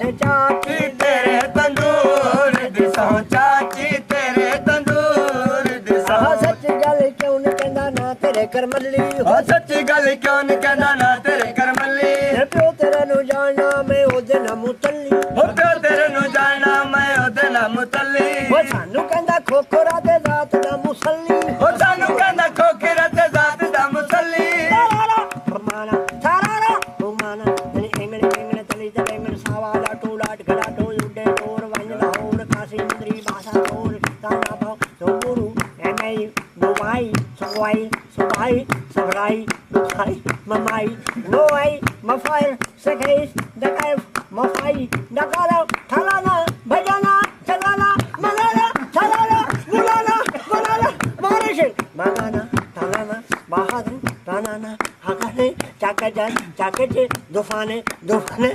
से चाची तेरे तंदूर दिसो चाची तेरे तंदूर दिसो सच गल क्यों न कहंदा ना तेरे करमली हो सच्ची गल क्यों न कहना ना तेरे करमली प्यो तेरे नु जाना मैं ओदे ना मुतल्ली हो प्यो तेरे नु जाना मैं ओदे ना मुतल्ली वो सानू कहंदा खोखरा दे जात दा मुसल्ली हो सानू कहंदा खोखरा ते जात दा मुसल्ली परमाना सारारा परमाना एंगण एंगण तली ते एंगण सावाला टोलाट गड़ा टोल उडे और वंजला और काशी मंदरी भाषा और ताना पाओ सोगुरु एमई दुबाई सवाई सुबाई सबराई दुखाई ममाई नोई मफाइल सकेस दकाफ मफाई दकाला थलाना भजाना चलाना मनाना चलाना बुलाना बनाना मारिश मनाना थलाना बहादुर तानाना हकाने चाकजन चाकजे दुफाने दुफाने